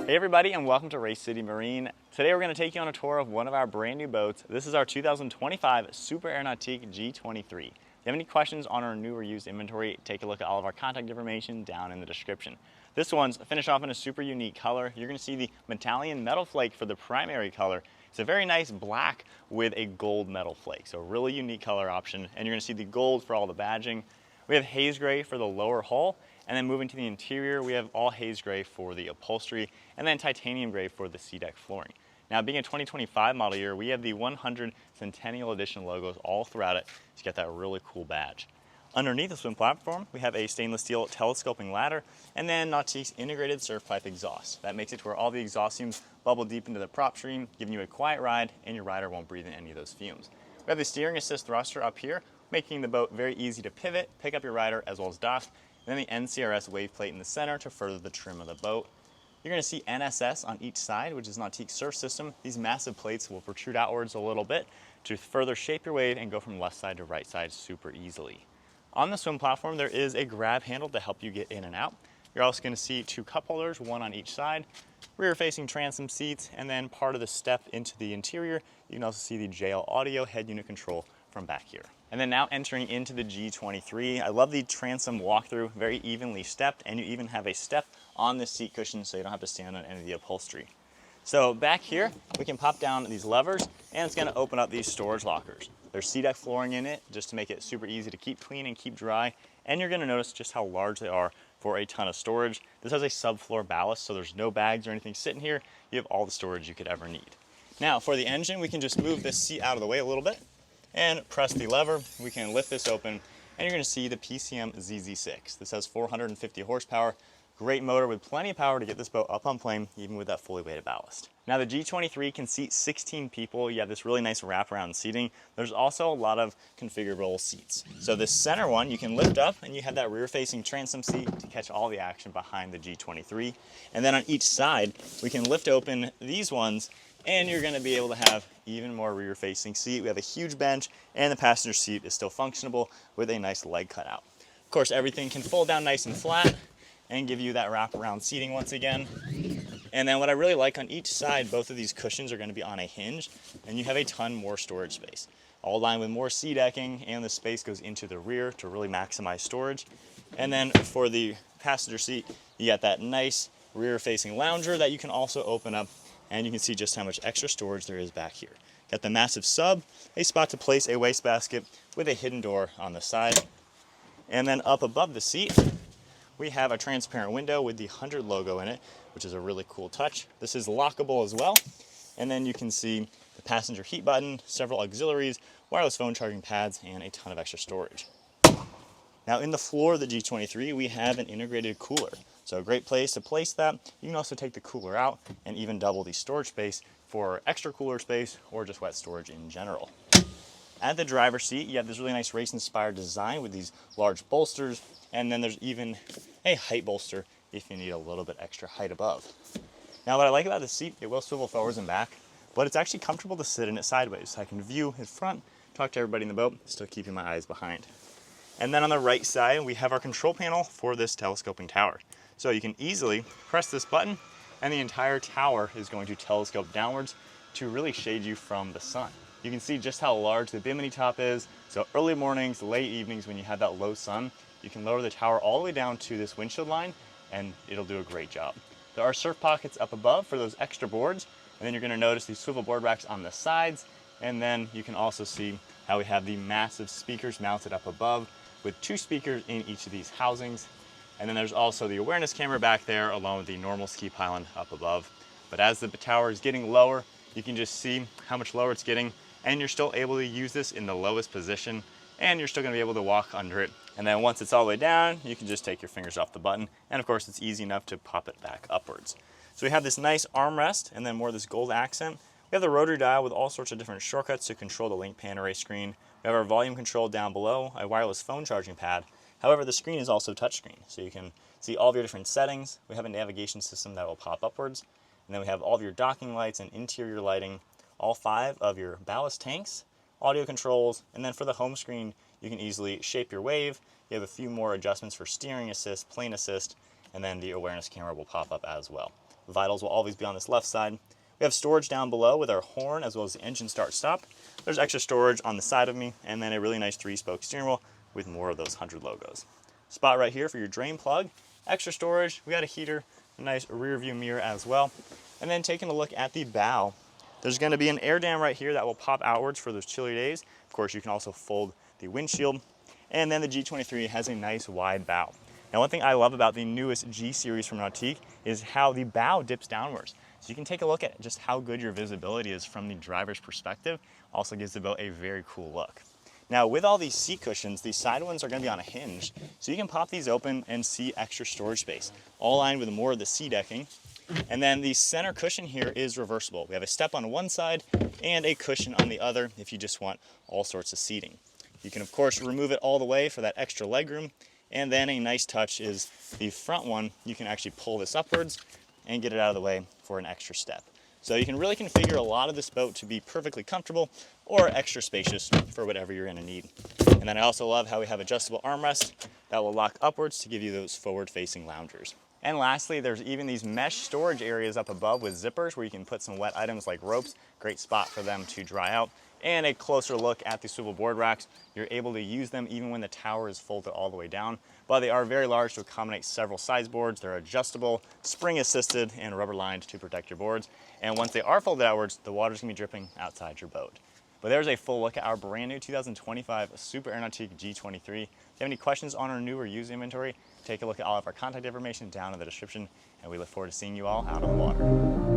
Hey everybody, and welcome to Race City Marine. Today we're going to take you on a tour of one of our brand new boats. This is our 2025 Super Air Nautique G23. If you have any questions on our new or used inventory, take a look at all of our contact information down in the description. This one's finished off in a super unique color. You're going to see the Metallian metal flake for the primary color. It's a very nice black with a gold metal flake, so a really unique color option. And you're going to see the gold for all the badging. We have haze gray for the lower hull. And then moving to the interior, we have all haze gray for the upholstery, and then titanium gray for the sea deck flooring. Now, being a 2025 model year, we have the 100 Centennial Edition logos all throughout it to get that really cool badge. Underneath the swim platform, we have a stainless steel telescoping ladder, and then Nautique's integrated surf pipe exhaust. That makes it to where all the exhaust fumes bubble deep into the prop stream, giving you a quiet ride, and your rider won't breathe in any of those fumes. We have the steering assist thruster up here, making the boat very easy to pivot, pick up your rider, as well as dock. And then the NCRS wave plate in the center to further the trim of the boat. You're going to see NSS on each side, which is Nautique's surf system. These massive plates will protrude outwards a little bit to further shape your wave and go from left side to right side super easily. On the swim platform, there is a grab handle to help you get in and out. You're also going to see two cup holders, one on each side, rear-facing transom seats, and then part of the step into the interior. You can also see the JL Audio head unit control from back here. And then now entering into the G23, I love the transom walkthrough, very evenly stepped, and you even have a step on the seat cushion so you don't have to stand on any of the upholstery. So back here, we can pop down these levers, and it's gonna open up these storage lockers. There's sea deck flooring in it, just to make it super easy to keep clean and keep dry, and you're gonna notice just how large they are for a ton of storage. This has a subfloor ballast, so there's no bags or anything sitting here. You have all the storage you could ever need. Now, for the engine, we can just move this seat out of the way a little bit, and press the lever. We can lift this open, and you're going to see the PCM ZZ6. This has 450 horsepower, great motor with plenty of power to get this boat up on plane, even with that fully weighted ballast. Now the G23 can seat 16 people. You have this really nice wraparound seating. There's also a lot of configurable seats. So this center one you can lift up, and you have that rear-facing transom seat to catch all the action behind the G23. And then on each side, we can lift open these ones, and you're going to be able to have even more rear-facing seat. We have a huge bench, and the passenger seat is still functionable with a nice leg cutout. Of course, everything can fold down nice and flat and give you that wraparound seating once again. And then what I really like on each side, both of these cushions are going to be on a hinge, and you have a ton more storage space. All lined with more sea decking, and the space goes into the rear to really maximize storage. And then for the passenger seat, you got that nice rear-facing lounger that you can also open up, and you can see just how much extra storage there is back here. Got the massive sub, a spot to place a wastebasket with a hidden door on the side. And then up above the seat, we have a transparent window with the 100 logo in it, which is a really cool touch. This is lockable as well. And then you can see the passenger heat button, several auxiliaries, wireless phone charging pads, and a ton of extra storage. Now in the floor of the G23, we have an integrated cooler. So a great place to place that. You can also take the cooler out and even double the storage space for extra cooler space or just wet storage in general. At the driver's seat, you have this really nice race-inspired design with these large bolsters, and then there's even a height bolster if you need a little bit extra height above. Now what I like about the seat, it will swivel forwards and back, but it's actually comfortable to sit in it sideways. So I can view in front, talk to everybody in the boat, still keeping my eyes behind. And then on the right side, we have our control panel for this telescoping tower. So you can easily press this button, and the entire tower is going to telescope downwards to really shade you from the sun. You can see just how large the bimini top is. So early mornings, late evenings, when you have that low sun, you can lower the tower all the way down to this windshield line, and it'll do a great job. There are surf pockets up above for those extra boards, and then you're going to notice these swivel board racks on the sides, and then you can also see how we have the massive speakers mounted up above with 2 speakers in each of these housings. And then there's also the awareness camera back there along with the normal ski pylon up above. But as the tower is getting lower, you can just see how much lower it's getting, and you're still able to use this in the lowest position, and you're still gonna be able to walk under it. And then once it's all the way down, you can just take your fingers off the button, and of course it's easy enough to pop it back upwards. So we have this nice armrest, and then more of this gold accent. We have the rotary dial with all sorts of different shortcuts to control the link pan array screen. We have our volume control down below, a wireless phone charging pad. However, the screen is also touchscreen, so you can see all of your different settings. We have a navigation system that will pop upwards, and then we have all of your docking lights and interior lighting, all 5 of your ballast tanks, audio controls, and then for the home screen, you can easily shape your wave. You have a few more adjustments for steering assist, plane assist, and then the awareness camera will pop up as well. vitals will always be on this left side. We have storage down below with our horn as well as the engine start stop. There's extra storage on the side of me, and then a really nice 3-spoke steering wheel with more of those 100 logos. Spot right here for your drain plug. Extra storage, we got a heater, a nice rear view mirror as well. And then taking a look at the bow, there's going to be an air dam right here that will pop outwards for those chilly days. Of course, you can also fold the windshield. And then the G23 has a nice wide bow. Now, one thing I love about the newest G series from Nautique is how the bow dips downwards. So you can take a look at just how good your visibility is from the driver's perspective. Also gives the boat a very cool look. Now, with all these seat cushions, these side ones are going to be on a hinge, so you can pop these open and see extra storage space, all lined with more of the sea decking. And then the center cushion here is reversible. We have a step on one side and a cushion on the other if you just want all sorts of seating. You can, of course, remove it all the way for that extra legroom. And then a nice touch is the front one. You can actually pull this upwards and get it out of the way for an extra step. So you can really configure a lot of this boat to be perfectly comfortable or extra spacious for whatever you're gonna need. And then I also love how we have adjustable armrests that will lock upwards to give you those forward-facing loungers. And lastly, there's even these mesh storage areas up above with zippers where you can put some wet items like ropes. Great spot for them to dry out. And a closer look at the swivel board racks. You're able to use them even when the tower is folded all the way down, but they are very large to accommodate several size boards. They're adjustable, spring assisted, and rubber lined to protect your boards. And once they are folded outwards, the water's gonna be dripping outside your boat. But there's a full look at our brand new 2025 Super Nautique G23. If you have any questions on our new or used inventory, take a look at all of our contact information down in the description, and we look forward to seeing you all out on the water.